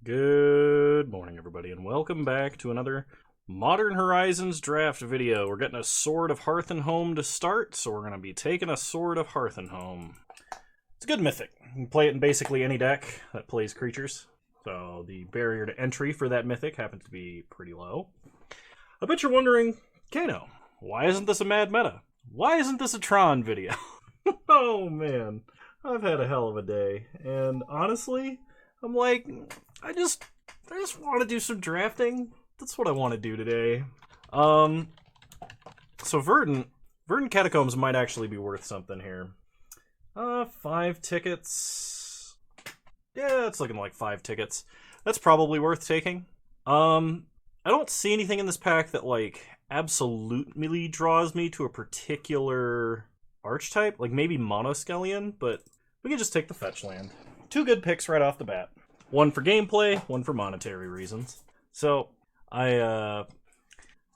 Good morning, everybody, and welcome back to another Modern Horizons draft video. We're getting a Sword of Hearth and Home to start, so we're going to be taking a Sword of Hearth and Home. It's a good mythic. You can play it in basically any deck that plays creatures, so the barrier to entry for that mythic happens to be pretty low. I bet you're wondering, Kano, why isn't this a mad meta? Why isn't this a Tron video? Oh man, I've had a hell of a day, and honestly, I'm like, I just want to do some drafting. That's what I want to do today. So Verdant Catacombs might actually be worth something here. 5 tickets. Yeah, it's looking like 5 tickets. That's probably worth taking. I don't see anything in this pack that like absolutely draws me to a particular archetype, like maybe Monoskellion, but we can just take the fetch land. 2 good picks right off the bat. One for gameplay, one for monetary reasons. So, I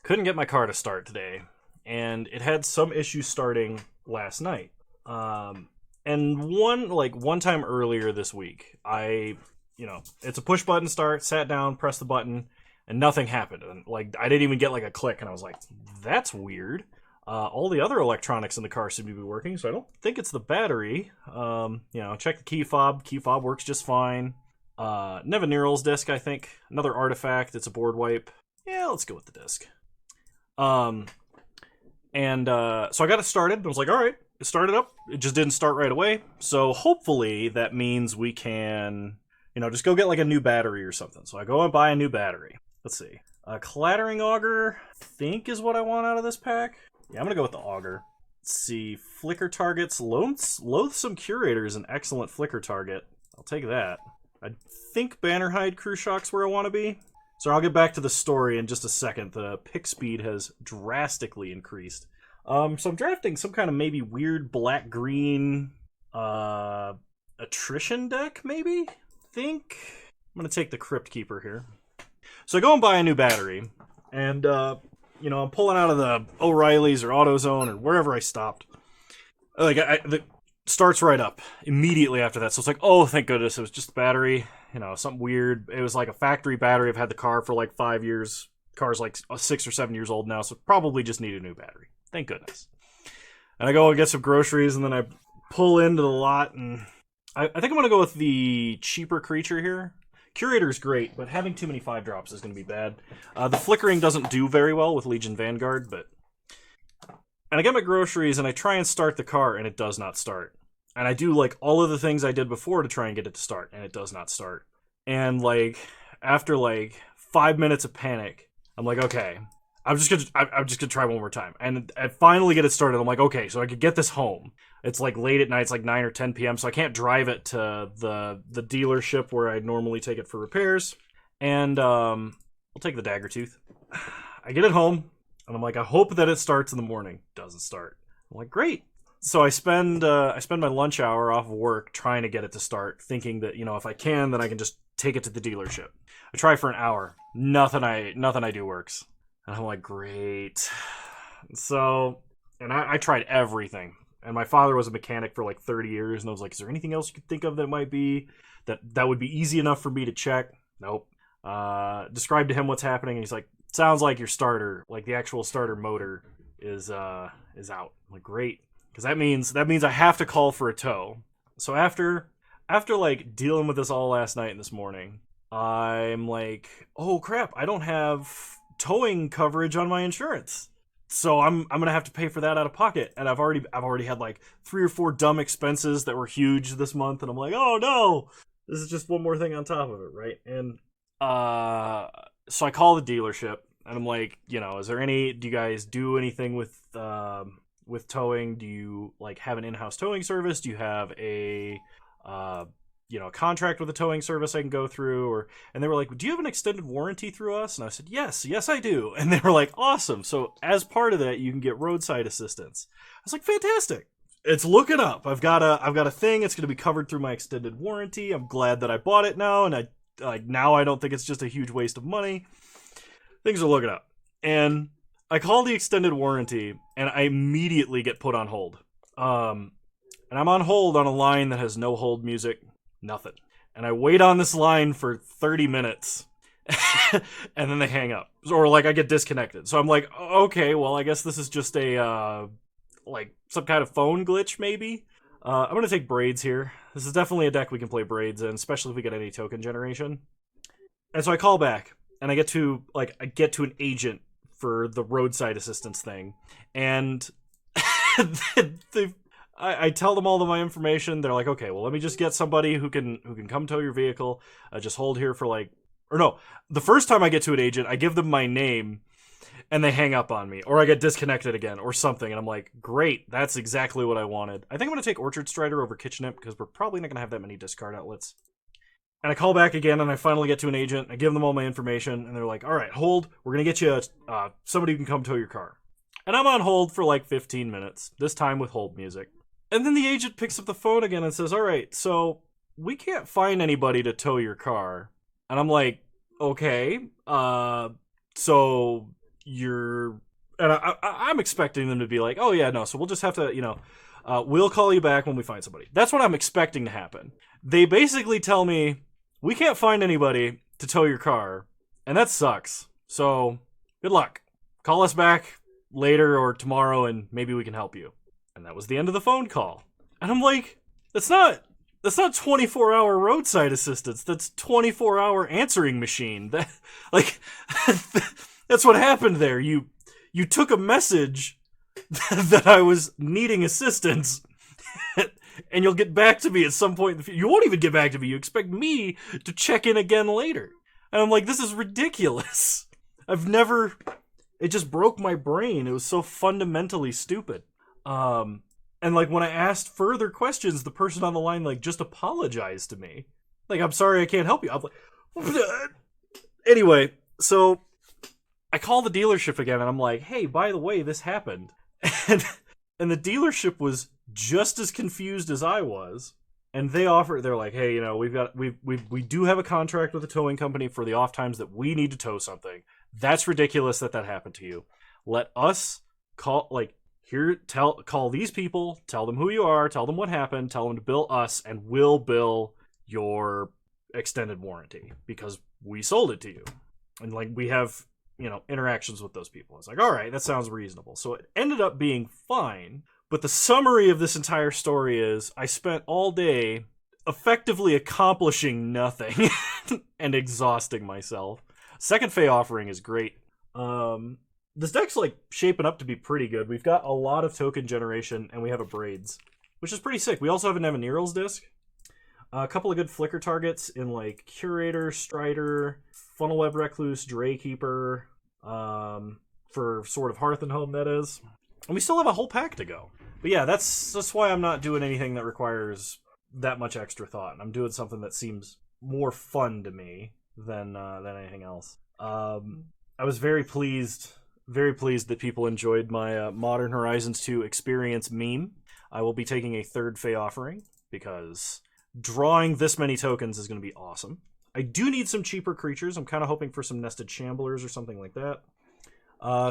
couldn't get my car to start today, and it had some issues starting last night. And one time earlier this week, it's a push button start, sat down, pressed the button, and nothing happened. And I didn't even get a click, and I was like, that's weird. All the other electronics in the car seem to be working, so I don't think it's the battery. Check the key fob. Key fob works just fine. Nevinyrral's disc, I think. Another artifact. It's a board wipe. Yeah, let's go with the disc. So I got it started. I was like, all right, it started up. It just didn't start right away. So hopefully that means we can, just go get a new battery or something. So I go and buy a new battery. Let's see. Clattering Augur, I think, is what I want out of this pack. Yeah, I'm going to go with the Augur. Let's see. Flicker targets. Loathsome Curator is an excellent flicker target. I'll take that. I think Bannerhide Crew Shock's where I want to be. So I'll get back to the story in just a second. The pick speed has drastically increased. So I'm drafting some kind of maybe weird black-green attrition deck, maybe? I think I'm going to take the Crypt Keeper here. So I go and buy a new battery, and I'm pulling out of the O'Reilly's or AutoZone or wherever I stopped. The starts right up immediately after that. So it's like, oh, thank goodness, it was just the battery. Something weird. It was like a factory battery. I've had the car for 5 years. Car's 6 or 7 years old now, so probably just need a new battery. Thank goodness. And I go and get some groceries, and then I pull into the lot, and I think I'm going to go with the cheaper creature here. Curator's great, but having too many 5-drops is going to be bad. The flickering doesn't do very well with Legion Vanguard, but... And I get my groceries, and I try and start the car, and it does not start. And I do, all of the things I did before to try and get it to start, and it does not start. And, after, 5 minutes of panic, I'm like, okay, I'm just gonna try one more time. And I finally get it started. I'm like, okay, so I could get this home. It's, late at night. It's, 9 or 10 p.m., so I can't drive it to the dealership where I'd normally take it for repairs. And, I'll take the Daggertooth. I get it home. And I'm like, I hope that it starts in the morning. Doesn't start. I'm like, great. So I spend my lunch hour off of work trying to get it to start, thinking that, if I can, then I can just take it to the dealership. I try for an hour. Nothing I do works. And I'm like, great. So, and I tried everything. And my father was a mechanic for 30 years, and I was like, is there anything else you could think of that might be, that would be easy enough for me to check? Nope. Described to him what's happening, and he's like, sounds like your starter, the actual starter motor is out. I'm like, great, because that means I have to call for a tow. So after dealing with this all last night and this morning, I'm like, oh crap, I don't have towing coverage on my insurance. So I'm gonna have to pay for that out of pocket, and I've already had 3 or 4 dumb expenses that were huge this month, and I'm like, oh no, this is just one more thing on top of it, right? And so I call the dealership, and I'm like, do you guys do anything with towing? Do you have an in-house towing service? Do you have a contract with a towing service I can go through? And they were like, do you have an extended warranty through us? And I said, yes I do. And they were like, awesome. So as part of that, you can get roadside assistance. I was like, fantastic. It's looking up. I've got a thing. It's going to be covered through my extended warranty. I'm glad that I bought it now, and now I don't think it's just a huge waste of money. Things are looking up. And I call the extended warranty, and I immediately get put on hold. And I'm on hold on a line that has no hold music, nothing. And I wait on this line for 30 minutes. And then they hang up. Or, like, I get disconnected. So I'm like, okay, well, I guess this is just a, like, some kind of phone glitch, maybe? I'm going to take Braids here. This is definitely a deck we can play Braids in, especially if we get any token generation. And so I call back, and I get to an agent for the roadside assistance thing. And I tell them all of my information. They're like, okay, well, let me just get somebody who can come tow your vehicle. Just hold here for, like... Or no, the first time I get to an agent, I give them my name, and they hang up on me. Or I get disconnected again, or something. And I'm like, great, that's exactly what I wanted. I think I'm going to take Orchard Strider over Kitchenette, because we're probably not going to have that many discard outlets. And I call back again, and I finally get to an agent. I give them all my information, and they're like, all right, hold. We're going to get you somebody who can come tow your car. And I'm on hold for like 15 minutes, this time with hold music. And then the agent picks up the phone again and says, all right, so we can't find anybody to tow your car. And I'm like, okay, so you're... And I'm expecting them to be like, oh yeah, no, so we'll just have to, we'll call you back when we find somebody. That's what I'm expecting to happen. They basically tell me, we can't find anybody to tow your car, and that sucks. So, good luck. Call us back later or tomorrow, and maybe we can help you. And that was the end of the phone call. And I'm like, that's not 24-hour roadside assistance. That's 24-hour answering machine. That's what happened there. You took a message that I was needing assistance, and you'll get back to me at some point in the future. You won't even get back to me. You expect me to check in again later. And I'm like, this is ridiculous. It just broke my brain. It was so fundamentally stupid. And, like, when I asked further questions, the person on the line, like, just apologized to me. Like, I'm sorry, I can't help you. I'm like... Anyway, so I call the dealership again, and I'm like, hey, by the way, this happened. And the dealership was just as confused as I was. And they're like, hey, we do have a contract with a towing company for the off times that we need to tow something. That's ridiculous that happened to you. Let us call these people, tell them who you are, tell them what happened, tell them to bill us, and we'll bill your extended warranty because we sold it to you. And, like, we have, interactions with those people. It's like, all right, that sounds reasonable. So it ended up being fine. But the summary of this entire story is I spent all day effectively accomplishing nothing and exhausting myself. Second Fey offering is great. This deck's, like, shaping up to be pretty good. We've got a lot of token generation, and we have a Braids, which is pretty sick. We also have an Evaniral's disc. A couple of good flicker targets in, like, Curator, Strider, Funnelweb Recluse, Draykeeper, for Sword of Hearth and Home, that is. And we still have a whole pack to go. But yeah, that's why I'm not doing anything that requires that much extra thought. I'm doing something that seems more fun to me than anything else. I was very pleased that people enjoyed my Modern Horizons 2 experience meme. I will be taking a third Fey offering because drawing this many tokens is going to be awesome. I do need some cheaper creatures. I'm kind of hoping for some Nested Shamblers or something like that.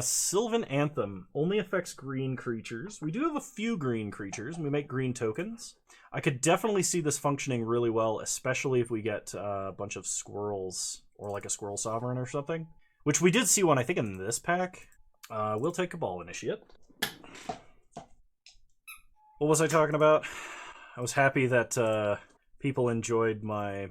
Sylvan Anthem only affects green creatures. We do have a few green creatures, and we make green tokens. I could definitely see this functioning really well, especially if we get a bunch of squirrels, or like a Squirrel Sovereign or something. Which we did see one, I think, in this pack. We'll take Cabal Initiate. What was I talking about? I was happy that people enjoyed my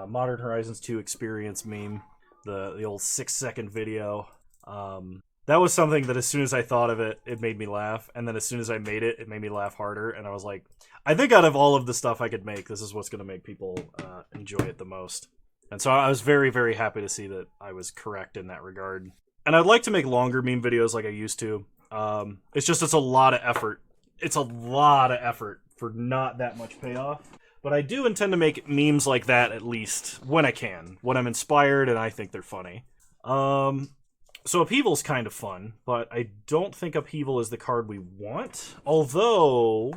Modern Horizons 2 experience meme. The old 6-second video. That was something that as soon as I thought of it, it made me laugh. And then as soon as I made it, it made me laugh harder. And I was like, I think out of all of the stuff I could make, this is what's going to make people enjoy it the most. And so I was very, very happy to see that I was correct in that regard. And I'd like to make longer meme videos like I used to. It's a lot of effort. It's a lot of effort for not that much payoff. But I do intend to make memes like that at least when I can. When I'm inspired and I think they're funny. So Upheaval's kind of fun, but I don't think Upheaval is the card we want. Although,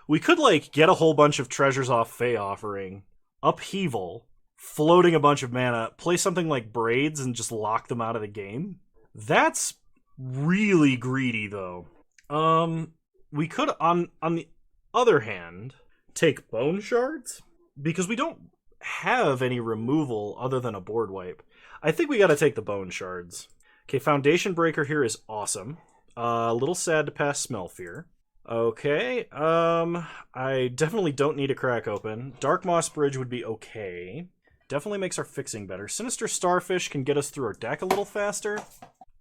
we could, like, get a whole bunch of treasures off Fey offering, Upheaval, floating a bunch of mana, play something like Braids and just lock them out of the game. That's really greedy, though. We could, on the other hand, take Bone Shards because we don't have any removal other than a board wipe, I think we got to take the bone shards. Okay, Foundation Breaker here is awesome. A little sad to pass Smell Fear. Okay, I definitely don't need a crack open. Dark Moss Bridge would be okay. Definitely makes our fixing better. Sinister Starfish can get us through our deck a little faster.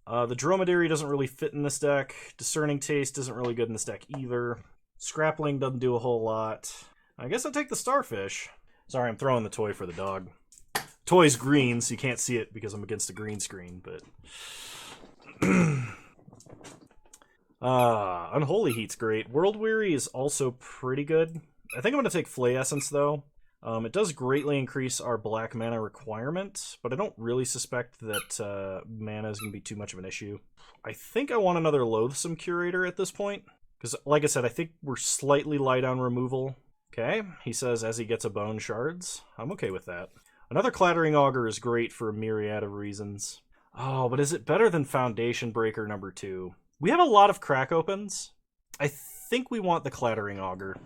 The Dromedary doesn't really fit in this deck. Discerning Taste isn't really good in this deck either. Scrappling doesn't do a whole lot. I guess I'll take the Starfish. Sorry, I'm throwing the toy for the dog. Toy's green, so you can't see it because I'm against a green screen, but... Unholy Heat's great. World Weary is also pretty good. I think I'm going to take Flay Essence, though. It does greatly increase our black mana requirement, but I don't really suspect that mana is going to be too much of an issue. I think I want another Loathsome Curator at this point, because, like I said, I think we're slightly light on removal. Okay, he says as he gets a Bone Shards. I'm okay with that. Another Clattering Augur is great for a myriad of reasons. Oh, but is it better than Foundation Breaker number 2? We have a lot of crack opens. I think we want the Clattering Augur.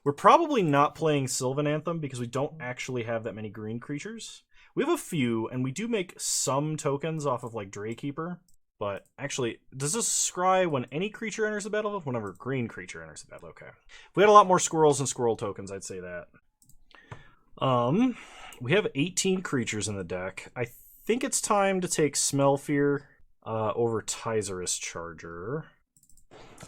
We're probably not playing Sylvan Anthem because we don't actually have that many green creatures. We have a few, and we do make some tokens off of, like, Draykeeper. But, actually, does this scry when any creature enters the battlefield? Whenever a green creature enters the battle, okay. If we had a lot more squirrels and squirrel tokens, I'd say that. We have 18 creatures in the deck. I think it's time to take Smell Fear over Tizerus Charger.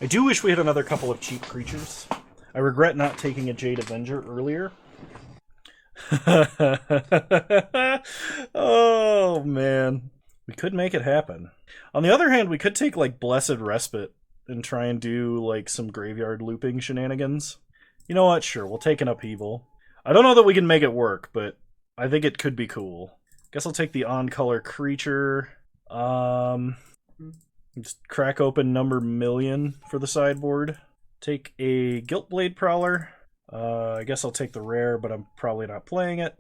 I do wish we had another couple of cheap creatures. I regret not taking a Jade Avenger earlier. Oh, man. We could make it happen. On the other hand, we could take, like, Blessed Respite and try and do, like, some graveyard looping shenanigans. You know what? Sure, we'll take an Upheaval. I don't know that we can make it work, but I think it could be cool. Guess I'll take the on-color creature. Just crack open number million for the sideboard. Take a Guiltblade Prowler. I guess I'll take the rare, but I'm probably not playing it.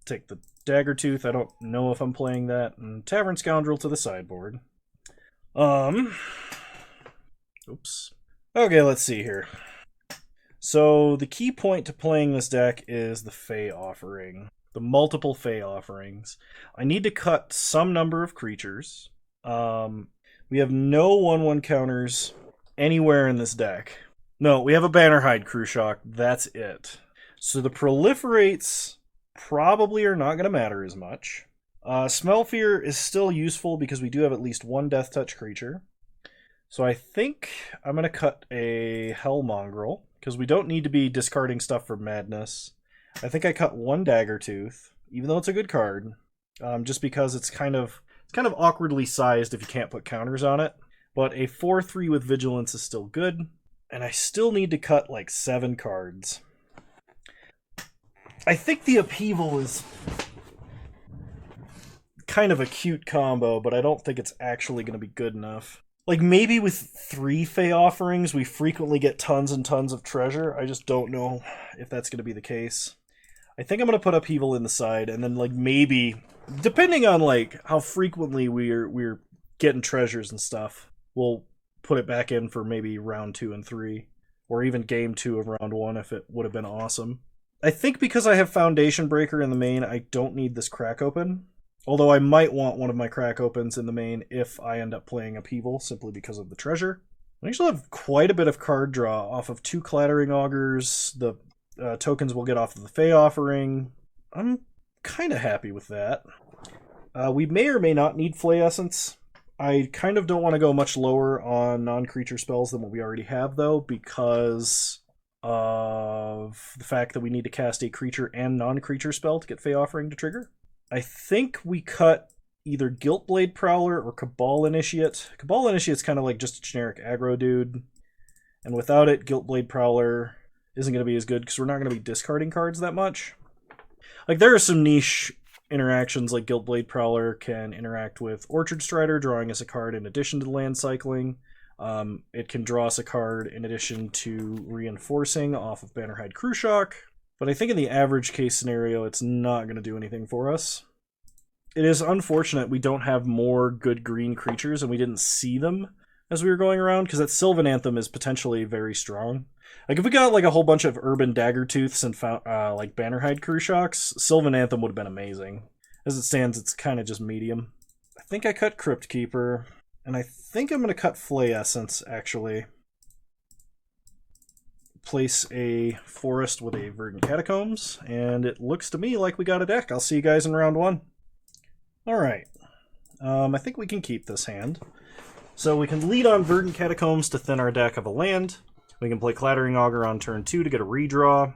Take the Daggertooth. I don't know if I'm playing that. And Tavern Scoundrel to the sideboard. Oops. Okay, let's see here. So the key point to playing this deck is the Fey Offering. The multiple Fey Offerings. I need to cut some number of creatures. We have no 1/1 counters anywhere in this deck. No, we have a Bannerhide Cruciak. That's it. So the proliferates probably are not going to matter as much. Smell Fear is still useful because we do have at least one Death Touch creature. So I think I'm going to cut a Hellmongrel because we don't need to be discarding stuff for Madness. I think I cut one Daggertooth, even though it's a good card, just because it's kind of awkwardly sized if you can't put counters on it. But a 4/3 with Vigilance is still good. And I still need to cut like 7 cards. I think the Upheaval is kind of a cute combo, but I don't think it's actually going to be good enough. Like, maybe with 3 Fey Offerings, we frequently get tons and tons of treasure. I just don't know if that's going to be the case. I think I'm going to put Upheaval in the side, and then, like, maybe, depending on, like, how frequently we're getting treasures and stuff, we'll put it back in for maybe round 2 and 3, or even game 2 of round 1 if it would have been awesome. I think because I have Foundation Breaker in the main, I don't need this crack open. Although I might want one of my crack opens in the main if I end up playing Upheaval, simply because of the treasure. I actually have quite a bit of card draw off of 2 Clattering Augurs, the tokens we'll get off of the Fey Offering. I'm kind of happy with that. We may or may not need Flay Essence. I kind of don't want to go much lower on non-creature spells than what we already have, though, because of the fact that we need to cast a creature and non-creature spell to get Fey Offering to trigger. I think we cut either Guiltblade Prowler or Cabal Initiate. Cabal Initiate's kind of like just a generic aggro dude, and without it, Guiltblade Prowler isn't going to be as good because we're not going to be discarding cards that much. Like, there are some niche interactions, like Guiltblade Prowler can interact with Orchard Strider, drawing us a card in addition to the land cycling. It can draw us a card in addition to reinforcing off of Bannerhide Cruciak. But I think in the average case scenario, it's not going to do anything for us. It is unfortunate we don't have more good green creatures, and we didn't see them as we were going around, because that Sylvan Anthem is potentially very strong. Like, if we got, like, a whole bunch of Urban Daggertooths and, like, Bannerhide Crushocks, Sylvan Anthem would have been amazing. As it stands, it's kind of just medium. I think I cut Crypt Keeper, and I think I'm going to cut Flay Essence, actually. Place a Forest with a Verdant Catacombs, and it looks to me like we got a deck. I'll see you guys in round 1. Alright. I think we can keep this hand. So we can lead on Verdant Catacombs to thin our deck of a land. We can play Clattering Augur on turn 2 to get a redraw.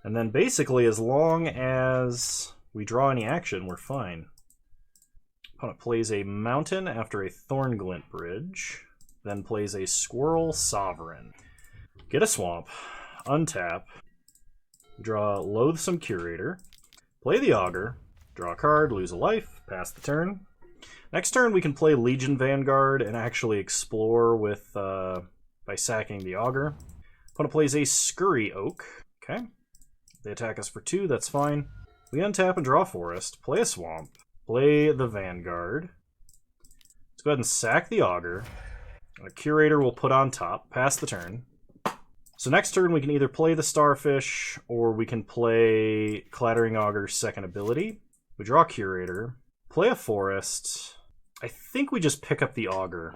And then basically, as long as we draw any action, we're fine. Opponent plays a Mountain after a Thornglint Bridge. Then plays a Squirrel Sovereign. Get a Swamp. Untap. Draw Loathsome Curator. Play the Augur. Draw a card, lose a life, pass the turn. Next turn we can play Legion Vanguard and actually explore with by sacking the Augur. Opponent plays a Scurry Oak. Okay. They attack us for 2, that's fine. We untap and draw Forest, play a Swamp, play the Vanguard. Let's go ahead and sack the Augur. A Curator will put on top, pass the turn. So next turn we can either play the Starfish or we can play Clattering Augur's second ability. We draw Curator, play a Forest. I think we just pick up the Augur.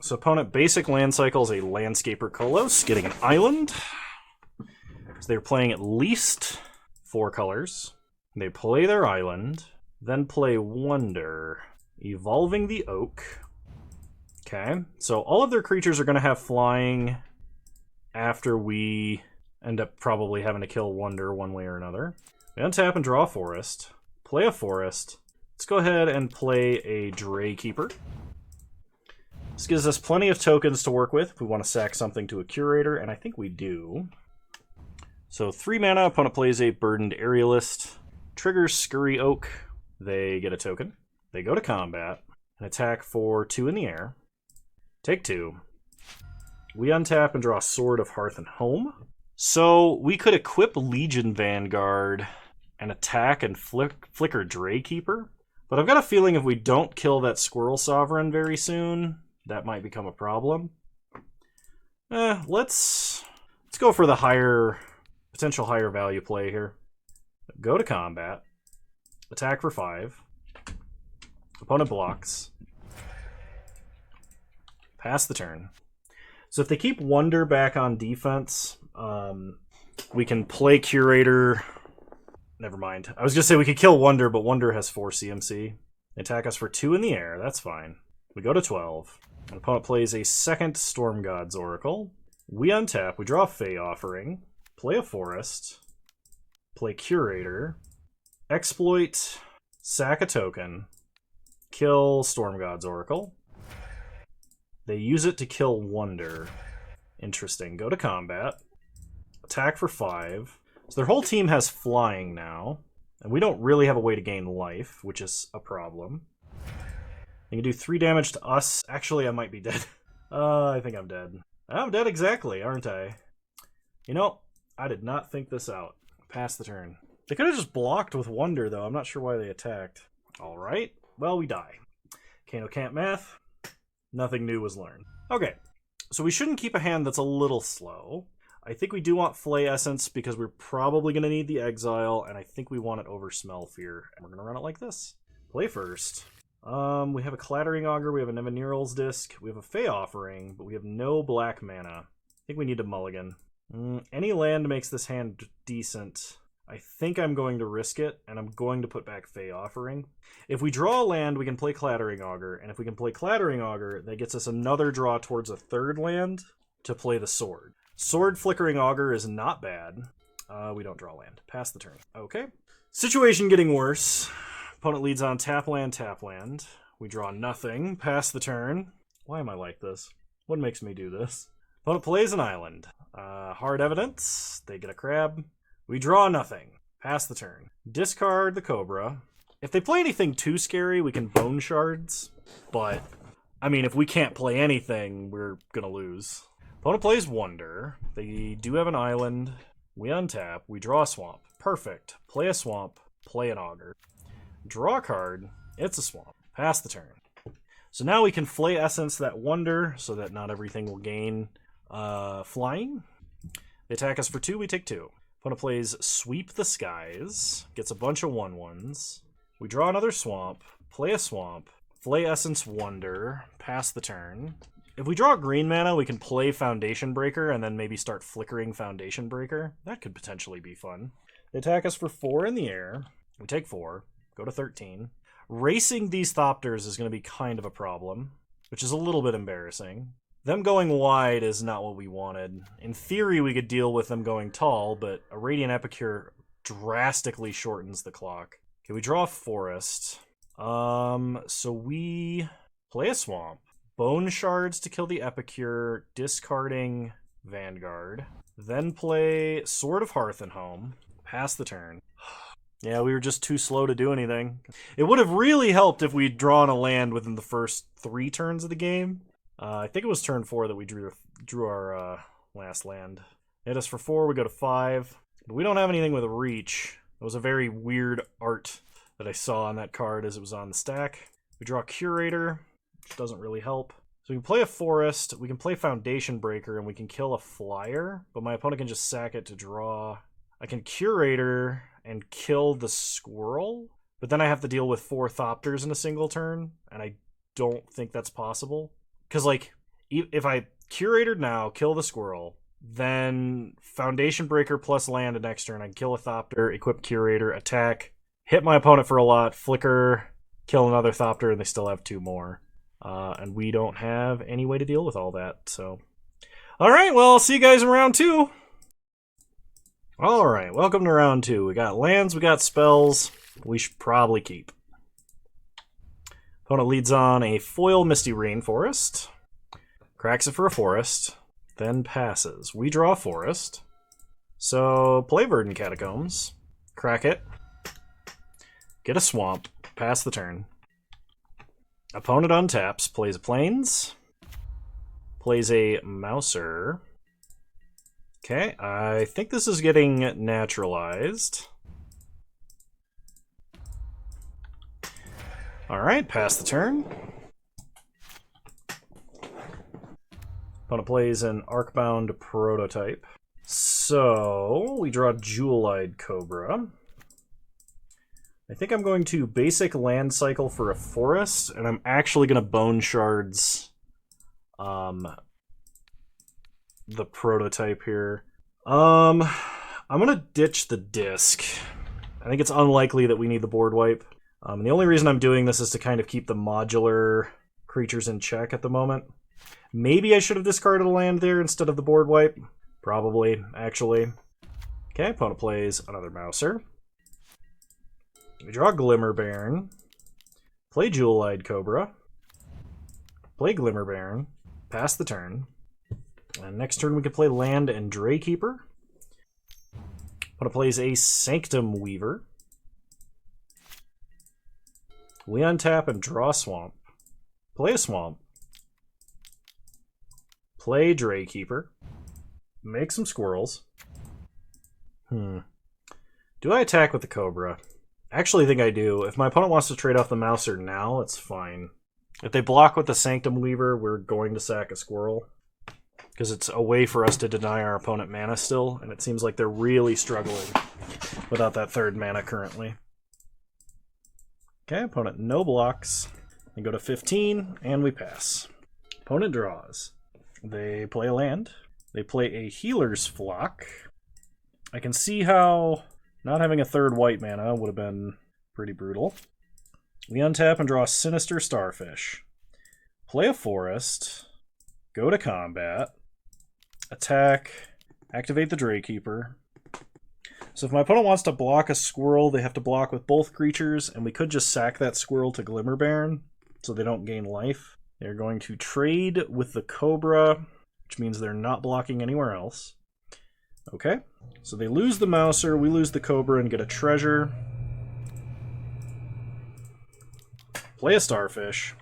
So opponent basic land cycles a Landscaper Kolos, getting an island. So they're playing at least 4 colors. They play their island, then play Wonder, evolving the Oak. Okay, so all of their creatures are going to have flying after we end up probably having to kill Wonder one way or another. We untap and draw a Forest. Play a Forest. Let's go ahead and play a Draykeeper. This gives us plenty of tokens to work with if we want to sack something to a Curator, and I think we do. So 3 mana, opponent plays a Burdened Aerialist. Triggers Scurry Oak. They get a token. They go to combat and attack for 2 in the air. Take 2. We untap and draw Sword of Hearth and Home. So we could equip Legion Vanguard and attack and flicker Draykeeper. But I've got a feeling if we don't kill that Squirrel Sovereign very soon, that might become a problem. Let's go for the potential higher value play here. Go to combat. Attack for 5. Opponent blocks. Pass the turn. So if they keep Wonder back on defense, we can play Curator. Never mind. I was going to say we could kill Wonder, but Wonder has 4 CMC. They attack us for 2 in the air. That's fine. We go to 12. An opponent plays a second Storm God's Oracle. We untap. We draw a Fey Offering. Play a Forest. Play Curator. Exploit. Sack a token. Kill Storm God's Oracle. They use it to kill Wonder. Interesting. Go to combat. Attack for 5. So their whole team has flying now. And we don't really have a way to gain life, which is a problem. They can do 3 damage to us. Actually, I might be dead. I think I'm dead. I'm dead exactly, aren't I? You know, I did not think this out. Pass the turn. They could have just blocked with Wonder, though. I'm not sure why they attacked. Alright. Well, we die. Kano can't math. Nothing new was learned. Okay. So we shouldn't keep a hand that's a little slow. I think we do want Flay Essence because we're probably going to need the Exile, and I think we want it over Smell Fear. And we're going to run it like this. Play first. We have a Clattering Augur, we have a Nevinyrral's Disc, we have a Fey Offering, but we have no black mana. I think we need a mulligan. Any land makes this hand decent. I think I'm going to risk it, and I'm going to put back Fey Offering. If we draw a land, we can play Clattering Augur, and if we can play Clattering Augur, that gets us another draw towards a 3rd land to play the Sword. Sword Flickering Augur is not bad. We don't draw land. Pass the turn. Okay. Situation getting worse. Opponent leads on tap land, tap land. We draw nothing. Pass the turn. Why am I like this? What makes me do this? Opponent plays an island. Hard Evidence. They get a crab. We draw nothing. Pass the turn. Discard the Cobra. If they play anything too scary, we can Bone Shards. But, I mean, if we can't play anything, we're gonna lose. Opponent plays Wonder. They do have an island. We untap. We draw a Swamp. Perfect. Play a Swamp. Play an Augur. Draw a card. It's a Swamp. Pass the turn. So now we can Flay Essence that Wonder so that not everything will gain flying. They attack us for 2, we take 2. Opponent plays Sweep the Skies, gets a bunch of 1/1s. We draw another swamp, play a swamp, Flay Essence Wonder, pass the turn. If we draw green mana, we can play Foundation Breaker and then maybe start flickering Foundation Breaker. That could potentially be fun. They attack us for 4 in the air. We take 4, go to 13. Racing these Thopters is going to be kind of a problem, which is a little bit embarrassing. Them going wide is not what we wanted. In theory, we could deal with them going tall, but a Radiant Epicure drastically shortens the clock. Okay, we draw a forest. So we play a swamp. Bone Shards to kill the Epicure, discarding Vanguard. Then play Sword of Hearth and Home. Pass the turn. Yeah, we were just too slow to do anything. It would have really helped if we'd drawn a land within the first 3 turns of the game. I think it was turn 4 that we drew our last land. Hit us for 4, we go to 5. But we don't have anything with a reach. It was a very weird art that I saw on that card as it was on the stack. We draw Curator, which doesn't really help. So we can play a forest, we can play Foundation Breaker, and we can kill a flyer, but my opponent can just sack it to draw. I can Curator and kill the squirrel, but then I have to deal with 4 Thopters in a single turn, and I don't think that's possible. Because, like, if I Curator now, kill the squirrel, then Foundation Breaker plus land the next turn, I can kill a Thopter, equip Curator, attack, hit my opponent for a lot, flicker, kill another Thopter, and they still have 2 more. And we don't have any way to deal with all that, so... Alright, well, I'll see you guys in round 2! Alright, welcome to round 2. We got lands, we got spells. We should probably keep. Opponent leads on a foil Misty Rainforest. Cracks it for a forest. Then passes. We draw a forest. So, play Verdant Catacombs. Crack it. Get a swamp. Pass the turn. Opponent untaps. Plays a Plains. Plays a Mouser. Okay, I think this is getting naturalized. Alright, pass the turn. Opponent plays an Arcbound Prototype. So, we draw Jewel-Eyed Cobra. I think I'm going to basic land cycle for a forest, and I'm actually going to Bone Shards the prototype here. I'm gonna ditch the disc. I think it's unlikely that we need the board wipe. And the only reason I'm doing this is to kind of keep the modular creatures in check at the moment. Maybe I should have discarded a land there instead of the board wipe. Probably, actually. Okay, opponent plays another Mouser. We draw Glimmer Baron. Play Jewel-Eyed Cobra. Play Glimmer Baron. Pass the turn. And next turn we can play Land and Draykeeper. Opponent plays a Sanctum Weaver. We untap and draw Swamp. Play a Swamp. Play Draykeeper. Make some squirrels. Do I attack with the Cobra? I actually think I do. If my opponent wants to trade off the Mouser now, it's fine. If they block with the Sanctum Weaver, we're going to sack a squirrel. Because it's a way for us to deny our opponent mana still, and it seems like they're really struggling without that 3rd mana currently. Okay, opponent no blocks. They go to 15, and we pass. Opponent draws. They play a land. They play a Healer's Flock. I can see how not having a 3rd white mana would have been pretty brutal. We untap and draw Sinister Starfish. Play a forest. Go to combat. Attack. Activate the Draykeeper. So if my opponent wants to block a squirrel, they have to block with both creatures, and we could just sack that squirrel to Glimmer Baron so they don't gain life. They're going to trade with the Cobra, which means they're not blocking anywhere else. Okay, so they lose the Mouser, we lose the Cobra and get a treasure. Play a Starfish.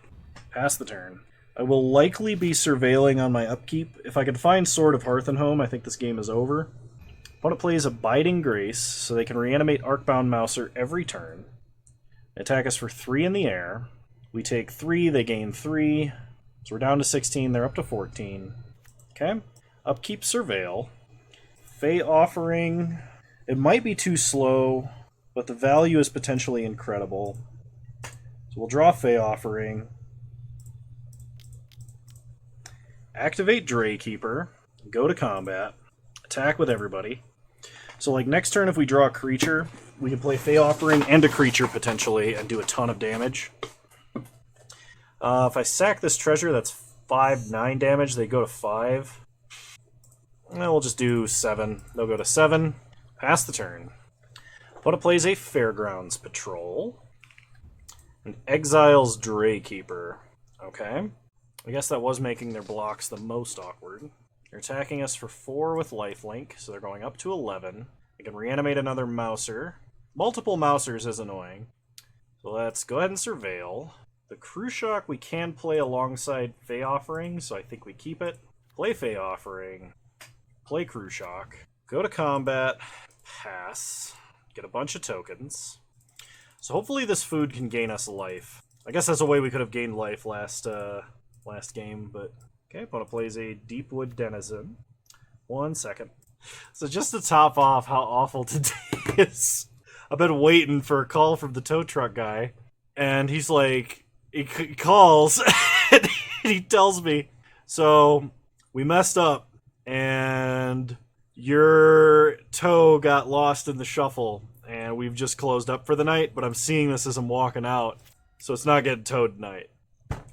Pass the turn. I will likely be surveilling on my upkeep. If I can find Sword of Hearth and Home, I think this game is over. Opponent plays Abiding Grace, so they can reanimate Arcbound Mouser every turn. They attack us for 3 in the air. We take 3, they gain 3. So we're down to 16, they're up to 14. Okay. Upkeep Surveil. Fey Offering. It might be too slow, but the value is potentially incredible. So we'll draw Fey Offering. Activate Draykeeper. Go to combat. Attack with everybody. So like next turn if we draw a creature, we can play Fey Offering and a creature potentially and do a ton of damage. If I sack this treasure, that's 5/9 damage. They go to 5. We'll just do 7. They'll go to 7. Pass the turn. Opponent plays a Fairgrounds Patrol. And exiles Draykeeper. Okay. I guess that was making their blocks the most awkward. They're attacking us for 4 with lifelink, so they're going up to 11. They can reanimate another Mouser. Multiple Mousers is annoying. So let's go ahead and Surveil. The Krushock we can play alongside Fey Offering, so I think we keep it. Play Fey Offering. Play Krushock. Go to combat. Pass. Get a bunch of tokens. So hopefully this food can gain us life. I guess that's a way we could have gained life last game, but... Okay, opponent plays a Deepwood Denizen. 1 second. So just to top off how awful today is, I've been waiting for a call from the tow truck guy, and he's like, he calls, and he tells me, so we messed up, and your tow got lost in the shuffle, and we've just closed up for the night, but I'm seeing this as I'm walking out, so it's not getting towed tonight.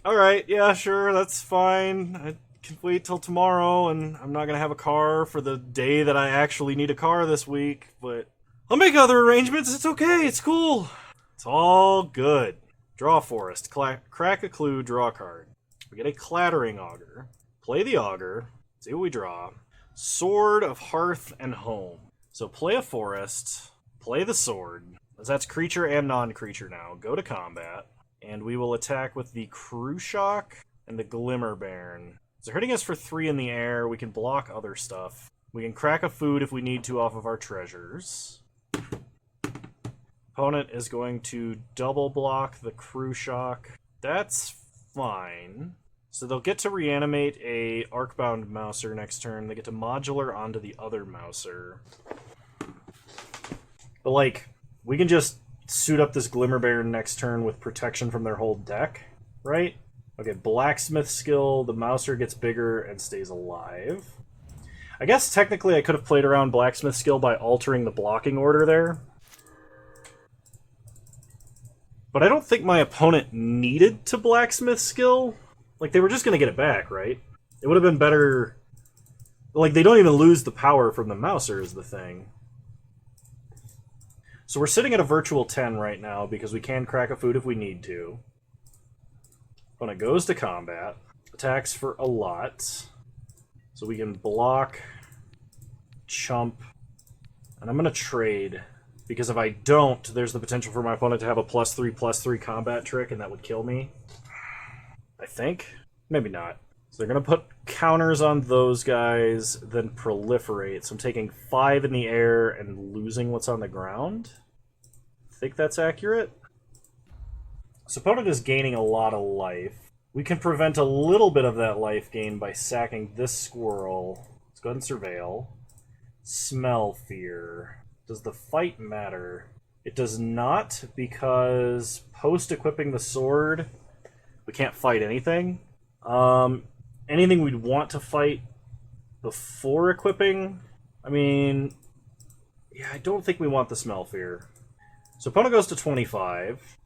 Alright, yeah, sure, that's fine. I can wait till tomorrow, and I'm not going to have a car for the day that I actually need a car this week, but I'll make other arrangements. It's okay, it's cool. It's all good. Draw Forest. Crack a clue, draw a card. We get a Clattering Augur. Play the Augur. See what we draw. Sword of Hearth and Home. So play a Forest. Play the Sword. That's creature and non-creature now. Go to combat. And we will attack with the Krushock and the Glimmerbairn. So they're hitting us for 3 in the air. We can block other stuff. We can crack a food if we need to off of our treasures. Opponent is going to double block the Krushock. That's fine. So they'll get to reanimate a Arcbound Mouser next turn. They get to modular onto the other Mouser. But like, we can just suit up this Glimmerbairn next turn with protection from their whole deck, right? Okay, Blacksmith skill, the Mouser gets bigger and stays alive. I guess technically I could have played around Blacksmith skill by altering the blocking order there. But I don't think my opponent needed to Blacksmith skill. Like, they were just going to get it back, right? It would have been better... Like, they don't even lose the power from the Mouser is the thing. So we're sitting at a virtual 10 right now because we can crack a food if we need to. Opponent goes to combat. Attacks for a lot. So we can block, chump, and I'm going to trade. Because if I don't, there's the potential for my opponent to have a +3/+3 combat trick, and that would kill me. I think. Maybe not. So they're going to put counters on those guys, then proliferate. So I'm taking 5 in the air and losing what's on the ground. I think that's accurate. So opponent is gaining a lot of life. We can prevent a little bit of that life gain by sacking this squirrel. Let's go ahead and Surveil. Smell Fear. Does the fight matter? It does not, because post-equipping the sword, we can't fight anything. Anything we'd want to fight before equipping, I mean, yeah, I don't think we want the Smell Fear. So opponent goes to 25.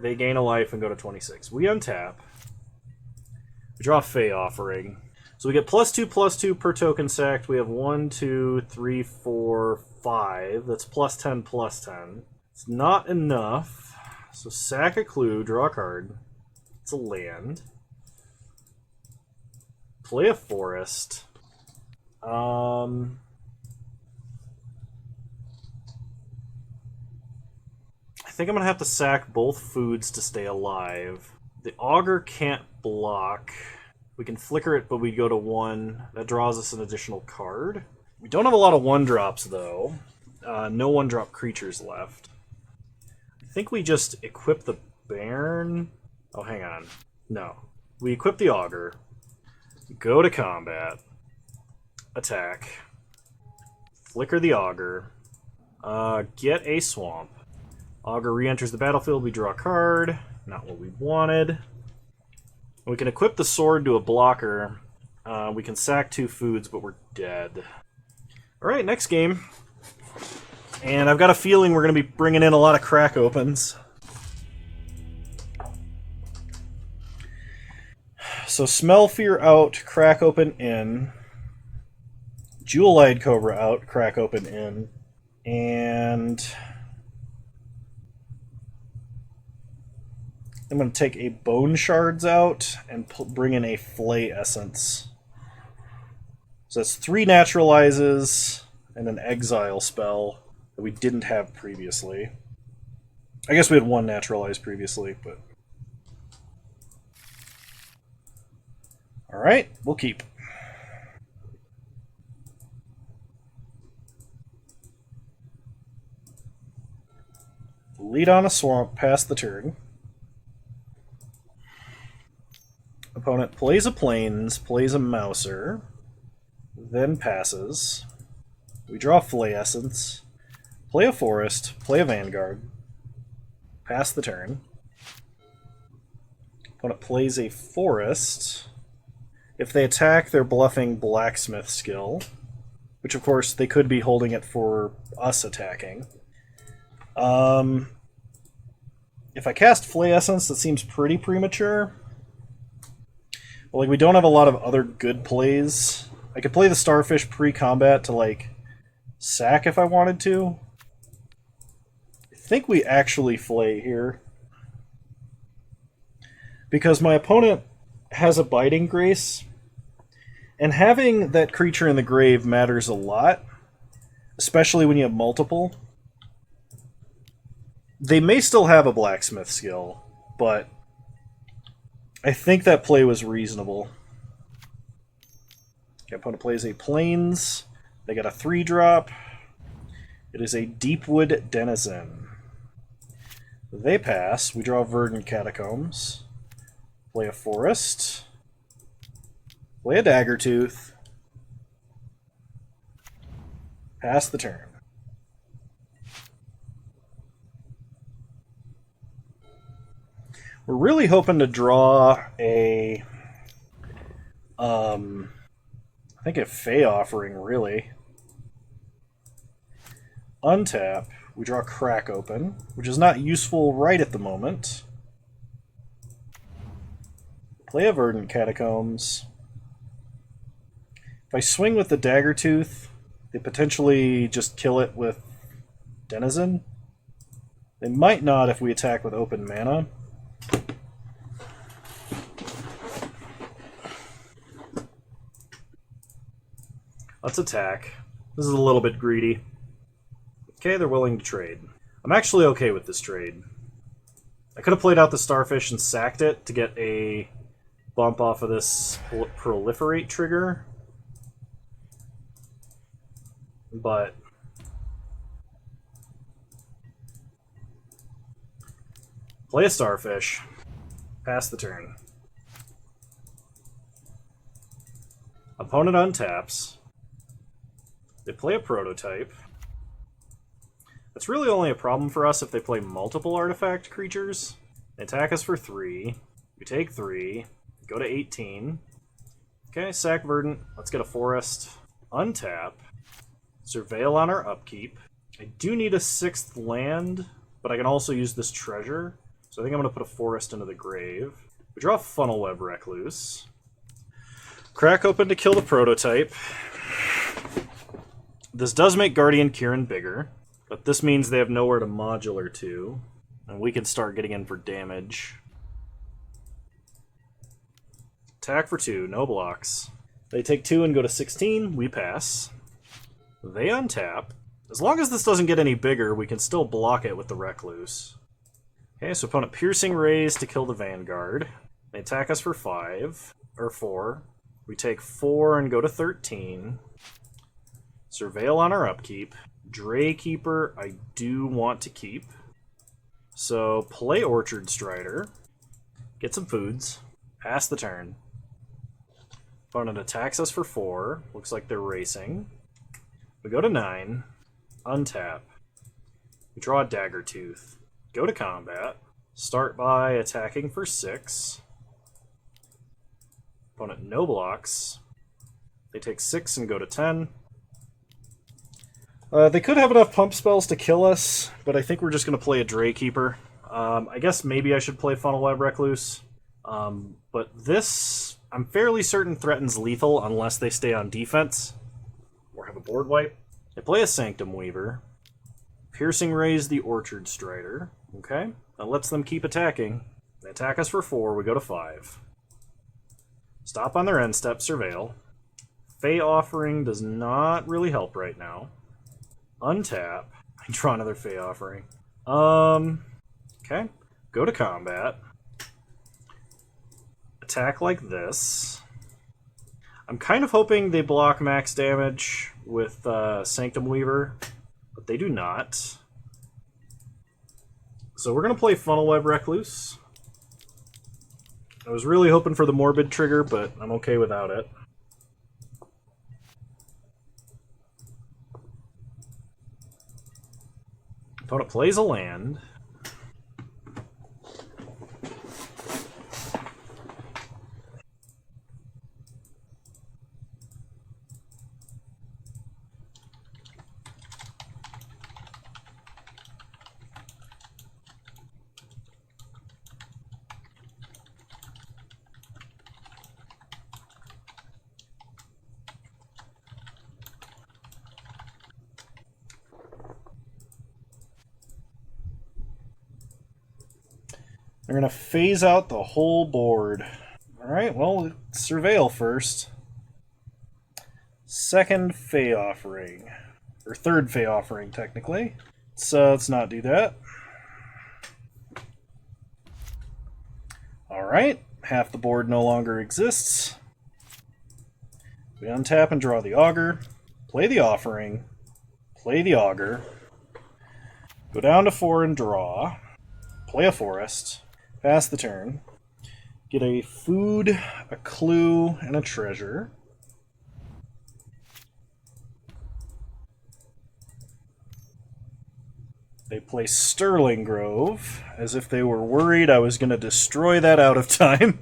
They gain a life and go to 26. We untap. We draw Fey Offering. So we get +2/+2 per token sacked. We have 1, 2, 3, 4, 5. That's +10/+10. It's not enough. So sack a clue, draw a card. It's a land. Play a forest. I think I'm going to have to sack both foods to stay alive. The Augur can't block. We can flicker it, but we go to 1. That draws us an additional card. We don't have a lot of 1-drops, though. No 1-drop creatures left. I think we just equip the Bairn. Oh, hang on. No. We equip the Augur. Go to combat. Attack. Flicker the Augur. Get a Swamp. Augur re-enters the battlefield. We draw a card. Not what we wanted. We can equip the sword to a blocker. We can sack 2 foods, but we're dead. Alright, next game. And I've got a feeling we're going to be bringing in a lot of crack opens. So Smell Fear out, crack open in. Jewel-Eyed Cobra out, crack open in. And I'm going to take a Bone Shards out and bring in a Flay Essence. So that's 3 Naturalizes and an Exile spell that we didn't have previously. I guess we had 1 Naturalize previously, but... Alright, we'll keep. Lead on a Swamp, pass the turn. Opponent plays a Plains, plays a Mouser, then passes. We draw Flay Essence, play a Forest, play a Vanguard, pass the turn. Opponent plays a Forest. If they attack, they're bluffing Blacksmith skill, which of course they could be holding it for us attacking. If I cast Flay Essence, that seems pretty premature. Well, like, we don't have a lot of other good plays. I could play the Starfish pre-combat to, like, sack if I wanted to. I think we actually Flay here. Because my opponent has a Biting Grace, and having that creature in the grave matters a lot, especially when you have multiple. They may still have a Blacksmith skill, but I think that play was reasonable. The opponent plays a Plains. They got a 3-drop. It is a Deepwood Denizen. They pass. We draw Verdant Catacombs. Play a Forest. Play a Daggertooth. Pass the turn. We're really hoping to draw a, I think a Fey Offering, really. Untap, we draw Crack Open, which is not useful right at the moment. Play a Verdant Catacombs. If I swing with the Daggertooth, they potentially just kill it with Denizen. They might not if we attack with Open Mana. Let's attack. This is a little bit greedy. Okay, they're willing to trade. I'm actually okay with this trade. I could have played out the Starfish and sacked it to get a bump off of this Proliferate trigger. But play a Starfish. Pass the turn. Opponent untaps. They play a Prototype. That's really only a problem for us if they play multiple artifact creatures. They attack us for 3. We take 3. Go to 18. Okay, sack Verdant. Let's get a Forest. Untap. Surveil on our upkeep. I do need a 6th land, but I can also use this treasure. So I think I'm going to put a Forest into the grave. We draw Funnel Web Recluse. Crack Open to kill the Prototype. This does make Guardian Kieran bigger, but this means they have nowhere to modular to, and we can start getting in for damage. Attack for 2, no blocks. They take 2 and go to 16, we pass. They untap. As long as this doesn't get any bigger, we can still block it with the Recluse. Okay, so opponent Piercing Rays to kill the Vanguard. They attack us for 5, or 4. We take 4 and go to 13. Surveil on our upkeep. Draykeeper I do want to keep. So play Orchard Strider, get some foods, pass the turn. Opponent attacks us for 4. Looks like they're racing. We go to 9, untap. We draw a Dagger Tooth. Go to combat. Start by attacking for 6. Opponent no blocks. They take 6 and go to 10. They could have enough pump spells to kill us, but I think we're just going to play a Draykeeper. I guess maybe I should play Funnel Web Recluse. But this, I'm fairly certain, threatens lethal unless they stay on defense or have a board wipe. They play a Sanctum Weaver. Piercing Rays the Orchard Strider. Okay, that lets them keep attacking. They attack us for 4, we go to 5. Stop on their end step, Surveil. Fey Offering does not really help right now. Untap. I draw another Fey Offering. Okay, go to combat. Attack like this. I'm kind of hoping they block max damage with Sanctum Weaver, but they do not. So we're going to play Funnel Web Recluse. I was really hoping for the Morbid trigger, but I'm okay without it. Opponent plays a land. They're going to phase out the whole board. Alright, well, Surveil first. Second Fey Offering. Or third Fey Offering, technically. So let's not do that. Alright, half the board no longer exists. We untap and draw the Augur. Play the Offering. Play the Augur. Go down to 4 and draw. Play a Forest. Pass the turn. Get a food, a clue, and a treasure. They play Sterling Grove, as if they were worried I was going to destroy that out of time.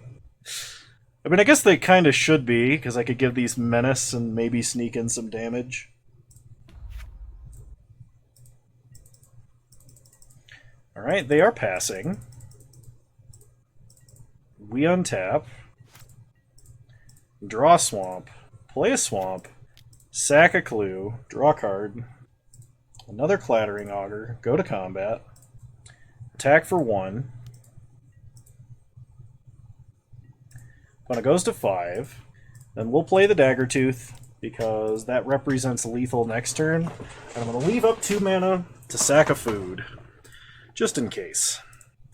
I mean, I guess they kind of should be, because I could give these Menace and maybe sneak in some damage. Alright, they are passing. We untap, draw a swamp, play a swamp, sack a clue, draw a card, another Clattering Augur, go to combat, attack for 1. When it goes to 5, then we'll play the Dagger Tooth, because that represents lethal next turn, and I'm going to leave up 2 mana to sack a food, just in case.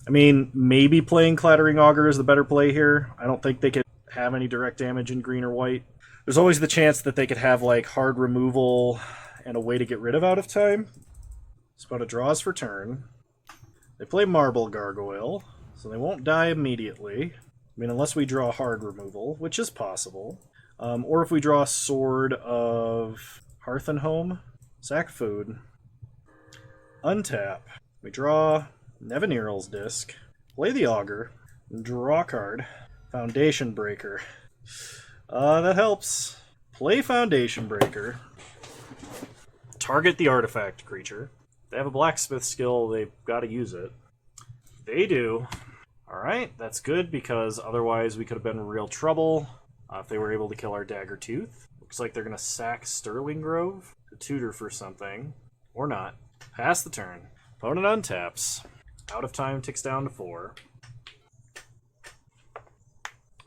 I mean, maybe playing Clattering Augur is the better play here. I don't think they could have any direct damage in green or white. There's always the chance that they could have, like, hard removal and a way to get rid of out of time. Spota draws for turn. They play Marble Gargoyle, so they won't die immediately. I mean, unless we draw hard removal, which is possible. Or if we draw Sword of Hearth and Home, sack food, untap. We draw Nevinyrral's Disc, play the Augur, draw a card, Foundation Breaker. That helps. Play Foundation Breaker, target the artifact creature. If they have a blacksmith skill, they've got to use it. They do. Alright, that's good, because otherwise we could have been in real trouble if they were able to kill our Dagger Tooth. Looks like they're going to sack Sterling Grove to tutor for something. Or not. Pass the turn. Opponent untaps. Out of time ticks down to 4.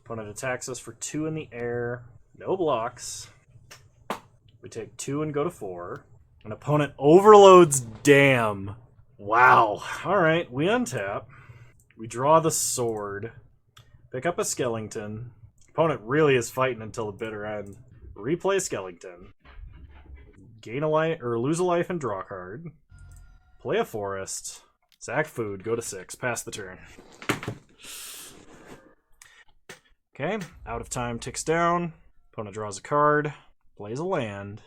Opponent attacks us for 2 in the air. No blocks. We take 2 and go to 4. An opponent overloads Dam. Wow. Alright, we untap. We draw the sword. Pick up a Skellington. Opponent really is fighting until the bitter end. Replay Skellington. Gain a life or lose a life and draw a card. Play a forest. Sack food, go to 6, pass the turn. Okay, out of time ticks down. Opponent draws a card, plays a land,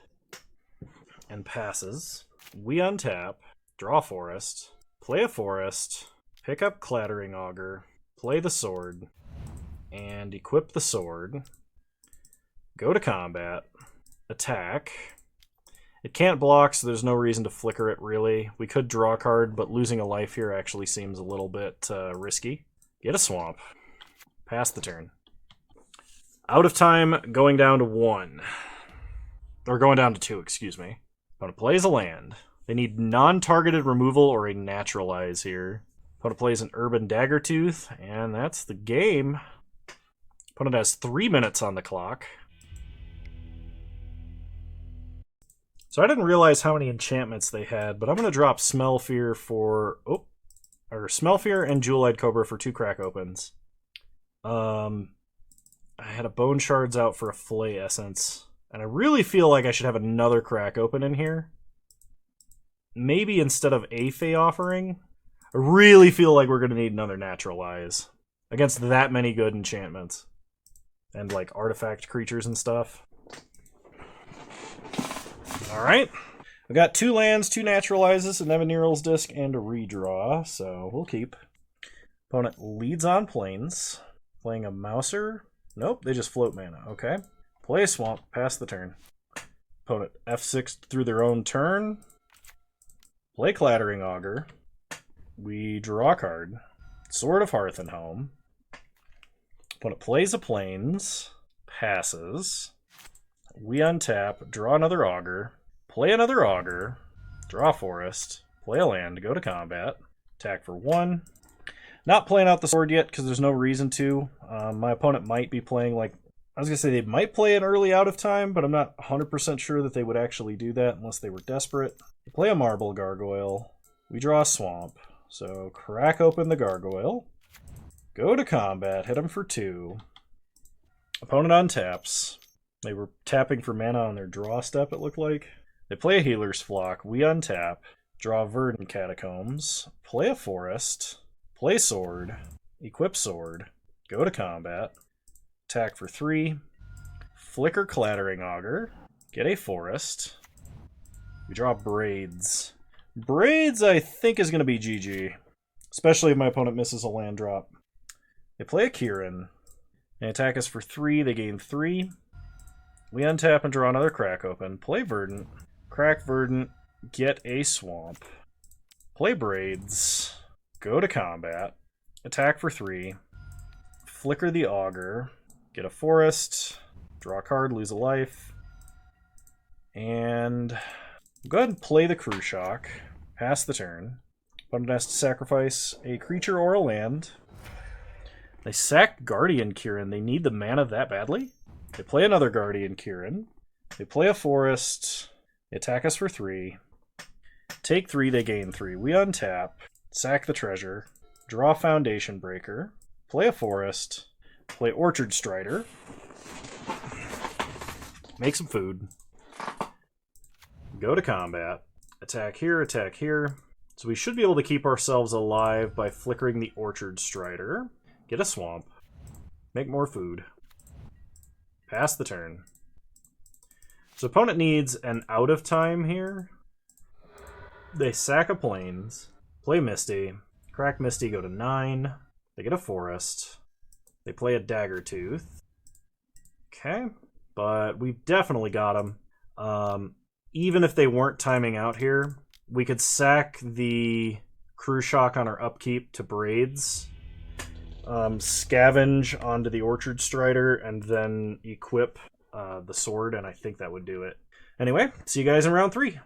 and passes. We untap, draw forest, play a forest, pick up Clattering Auger, play the sword, and equip the sword. Go to combat, attack. It can't block, so there's no reason to flicker it, really. We could draw a card, but losing a life here actually seems a little bit risky. Get a swamp. Pass the turn. Out of time, going down to 1. Or going down to 2, excuse me. Opponent plays a land. They need non-targeted removal or a naturalize here. Opponent plays an Urban Daggertooth, and that's the game. Opponent has 3 minutes on the clock. So I didn't realize how many enchantments they had, but I'm going to drop Smell Fear for... Smell Fear and Jewel-Eyed Cobra for 2 crack opens. I had a Bone Shards out for a Flay Essence. And I really feel like I should have another crack open in here. Maybe instead of a Fey Offering. I really feel like we're going to need another Naturalize. Against that many good enchantments. And like artifact creatures and stuff. Alright. I've got 2 lands, 2 Naturalizes, an Evaniral's Disc, and a redraw. So we'll keep. Opponent leads on plains. Playing a Mouser. Nope, they just float mana. Okay. Play a swamp, pass the turn. Opponent F6 through their own turn. Play Clattering Auger. We draw a card. Sword of Hearth and Home. Opponent plays a plains. Passes. We untap, draw another Auger. Play another Auger. Draw forest. Play a land, go to combat. Attack for 1. Not playing out the sword yet because there's no reason to. My opponent might be playing like... I was going to say they might play an early out of time, but I'm not 100% sure that they would actually do that unless they were desperate. We play a Marble Gargoyle. We draw a swamp. So crack open the Gargoyle. Go to combat. Hit them for 2. Opponent untaps. They were tapping for mana on their draw step, it looked like. They play a Healer's Flock. We untap. Draw Verdant Catacombs. Play a forest. Play sword. Equip sword. Go to combat. Attack for 3. Flicker Clattering Auger. Get a forest. We draw Braids. Braids, I think, is going to be GG. Especially if my opponent misses a land drop. They play a Kieran. They attack us for 3. They gain 3. We untap and draw another crack open. Play Verdant. Crack Verdant. Get a swamp. Play Braids. Go to combat. Attack for 3. Flicker the Auger. Get a forest. Draw a card, lose a life. And go ahead and play the Crew Shock. Pass the turn. Opponent has to sacrifice a creature or a land. They sack Guardian Kieran. They need the mana that badly? They play another Guardian Kieran. They play a forest. They attack us for 3. Take 3, they gain 3. We untap. Sack the treasure. Draw Foundation Breaker. Play a forest. Play Orchard Strider. Make some food. Go to combat. Attack here, attack here. So we should be able to keep ourselves alive by flickering the Orchard Strider. Get a swamp. Make more food. Pass the turn. So opponent needs an out of time here. They sack a plains. Play Misty. Crack Misty, go to 9. They get a forest. They play a Daggertooth. Okay. But we've definitely got them. Even if they weren't timing out here, we could sack the Crew Shock on our upkeep to Braids. Scavenge onto the Orchard Strider, and then equip the sword, and I think that would do it. Anyway, see you guys in round 3.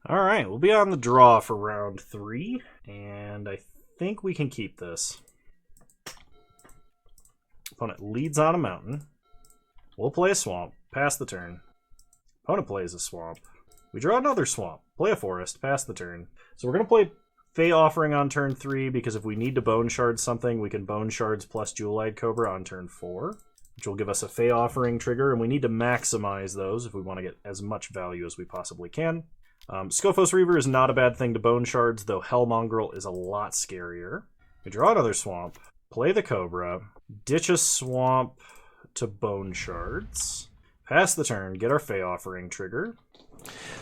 Alright, we'll be on the draw for round 3, and I think we can keep this. Opponent leads on a mountain. We'll play a swamp, pass the turn. Opponent plays a swamp. We draw another swamp, play a forest, pass the turn. So we're going to play Fey Offering on turn 3, because if we need to Bone Shard something, we can Bone Shards plus Jewel-Eyed Cobra on turn 4, which will give us a Fey Offering trigger, and we need to maximize those if we want to get as much value as we possibly can. Scophos Reaver is not a bad thing to Bone Shards, though Hellmongrel is a lot scarier. We draw another swamp, play the Cobra, ditch a swamp to Bone Shards, pass the turn, get our Fey Offering trigger.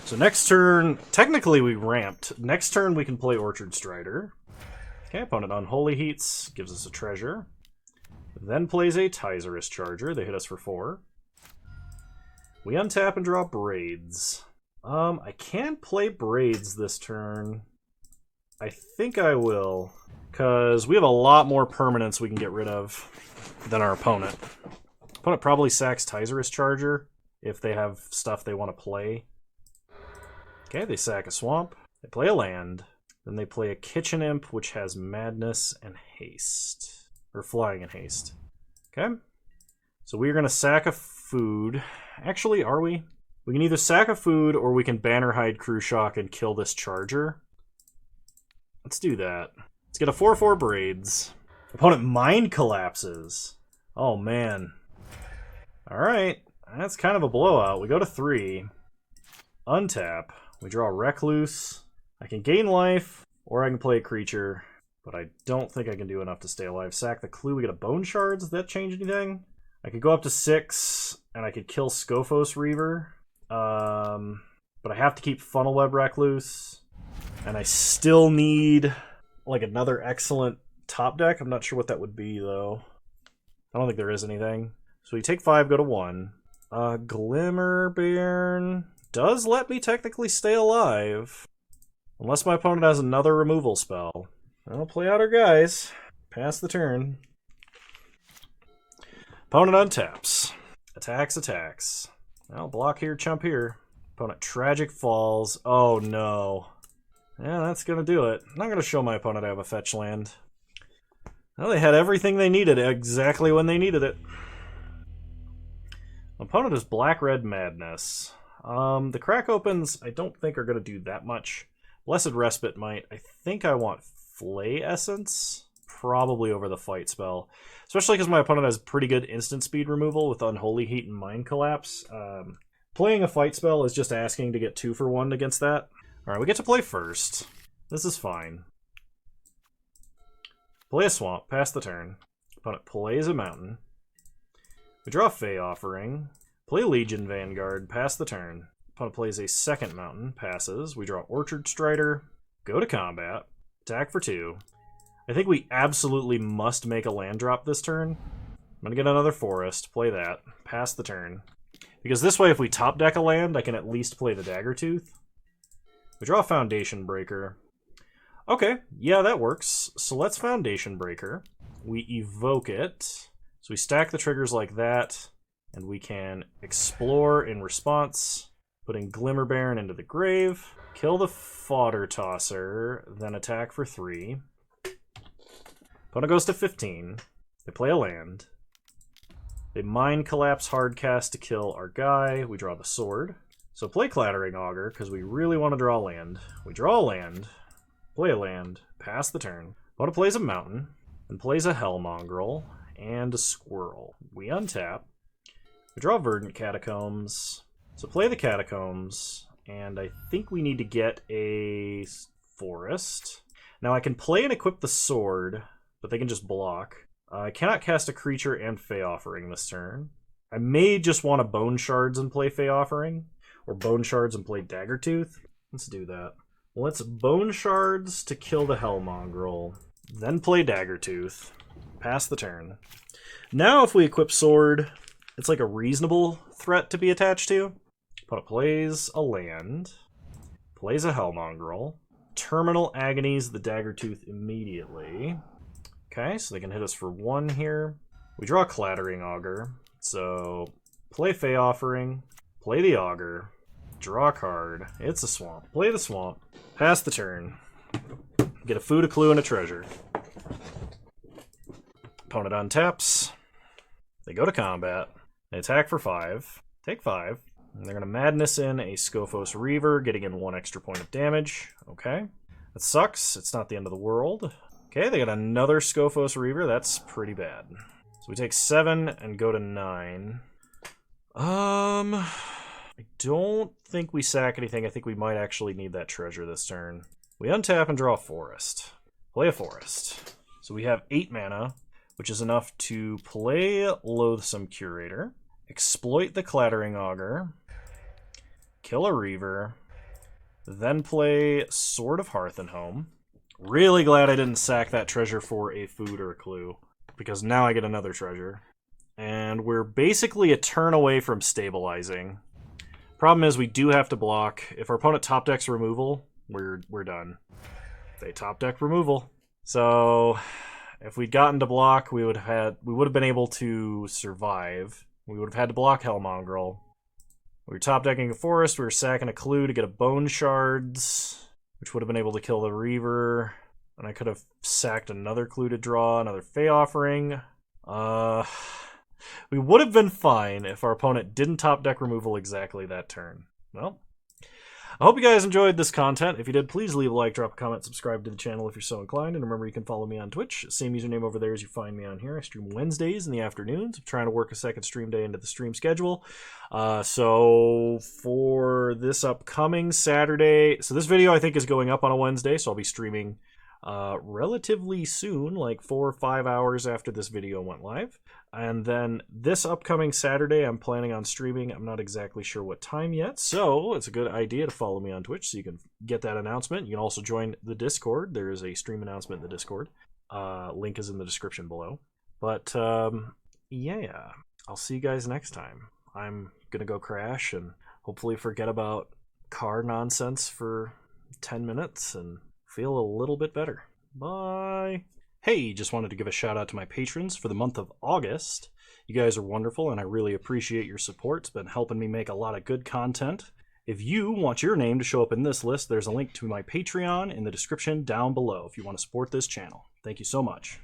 So next turn, technically we ramped. Next turn we can play Orchard Strider. Okay, opponent Unholy Heats, gives us a treasure. Then plays a Tyzerus Charger, they hit us for 4. We untap and draw Braids. I can play Braids this turn. I think I will, because we have a lot more permanents we can get rid of than our opponent. Opponent probably sacks Tyzerus Charger if they have stuff they want to play. Okay, they sack a swamp, they play a land, then they play a Kitchen Imp, which has Madness and Haste. Or Flying and Haste. Okay, so we're going to sack a food. Actually, are we? We can either sack a food or we can Banner Hide Crew Shock and kill this Charger. Let's do that. Let's get a 4/4 Braids. Opponent Mind Collapses. Oh, man. Alright, that's kind of a blowout. We go to 3. Untap. We draw Recluse. I can gain life, or I can play a creature, but I don't think I can do enough to stay alive. Sack the Clue. We get a Bone Shards. Does that change anything? I could go up to 6, and I could kill Scophos Reaver. But I have to keep Funnel Web Recluse. And I still need, like, another excellent top deck. I'm not sure what that would be, though. I don't think there is anything. So we take 5, go to 1. Glimmerbairn does let me technically stay alive. Unless my opponent has another removal spell. I'll play out our guys. Pass the turn. Opponent untaps. Attacks, attacks. Well, block here, chump here. Opponent Tragic Falls. Oh no. Yeah, that's gonna do it. I'm not gonna show my opponent I have a fetch land. Well, they had everything they needed exactly when they needed it. Opponent is Black-Red Madness. The Crack Opens I don't think are gonna do that much. Blessed Respite might. I think I want Flay Essence. Probably over the Fight spell. Especially because my opponent has pretty good instant speed removal with Unholy Heat and Mind Collapse. Playing a Fight spell is just asking to get 2 for 1 against that. Alright, we get to play first. This is fine. Play a Swamp, pass the turn. Opponent plays a Mountain. We draw Fey Offering. Play Legion Vanguard, pass the turn. Opponent plays a second Mountain, passes. We draw Orchard Strider, go to combat, attack for 2. I think we absolutely must make a land drop this turn. I'm going to get another Forest, play that, pass the turn. Because this way, if we top deck a land, I can at least play the Daggertooth. We draw Foundation Breaker. Okay, yeah, that works. So let's Foundation Breaker. We evoke it. So we stack the triggers like that, and we can explore in response, putting Glimmerbairn into the grave, kill the Fodder Tosser, then attack for 3. Opponent goes to 15. They play a land. They Mind Collapse Hardcast to kill our guy. We draw the sword. So play Clattering Augur, because we really want to draw land. We draw a land, play a land, pass the turn. Opponent plays a mountain, and plays a Hellmongrel, and a squirrel. We untap. We draw Verdant Catacombs. So play the Catacombs, and I think we need to get a forest. Now I can play and equip the sword, but they can just block. I cannot cast a creature and Fey Offering this turn. I may just want to Bone Shards and play Fey Offering, or Bone Shards and play Daggertooth. Let's do that. Let's Bone Shards to kill the Hellmongrel, then play Daggertooth. Pass the turn. Now if we equip Sword, it's like a reasonable threat to be attached to. Opponent plays a land, plays a Hellmongrel, Terminal Agonies the Daggertooth immediately. Okay, so they can hit us for 1 here. We draw Clattering Augur. So play Fey Offering, play the Augur, draw a card. It's a swamp. Play the swamp. Pass the turn. Get a food, a clue, and a treasure. Opponent untaps. They go to combat. They attack for 5. Take 5. And they're going to Madness in a Scophos Reaver, getting in 1 extra point of damage. Okay. That sucks. It's not the end of the world. Okay, they got another Scophos Reaver. That's pretty bad. So we take 7 and go to 9. I don't think we sack anything. I think we might actually need that treasure this turn. We untap and draw a forest. Play a forest. So we have 8 mana, which is enough to play Loathsome Curator, exploit the Clattering Augur, kill a Reaver, then play Sword of Hearthenhome. Really glad I didn't sack that treasure for a food or a clue, because now I get another treasure. And we're basically a turn away from stabilizing. Problem is we do have to block. If our opponent top decks removal, we're done. They top deck removal. So if we'd gotten to block, we would have been able to survive. We would have had to block Hellmongrel. We were top decking a forest, we were sacking a clue to get a Bone Shards, which would have been able to kill the Reaver. And I could have sacked another clue to draw, another Fey Offering. We would have been fine if our opponent didn't top deck removal exactly that turn. Well, I hope you guys enjoyed this content. If you did, please leave a like, drop a comment, subscribe to the channel if you're so inclined, and remember you can follow me on Twitch. Same username over there as you find me on here. I stream Wednesdays in the afternoons. I'm trying to work a second stream day into the stream schedule. So for this upcoming Saturday, so this video I think is going up on a Wednesday, so I'll be streaming relatively soon, like 4 or 5 hours after this video went live. And then this upcoming Saturday, I'm planning on streaming. I'm not exactly sure what time yet, so it's a good idea to follow me on Twitch so you can get that announcement. You can also join the Discord. There is a stream announcement in the Discord. Link is in the description below. But yeah, I'll see you guys next time. I'm gonna go crash and hopefully forget about car nonsense for 10 minutes and feel a little bit better. Bye. Hey, just wanted to give a shout out to my patrons for the month of August. You guys are wonderful and I really appreciate your support. It's been helping me make a lot of good content. If you want your name to show up in this list, there's a link to my Patreon in the description down below if you want to support this channel. Thank you so much.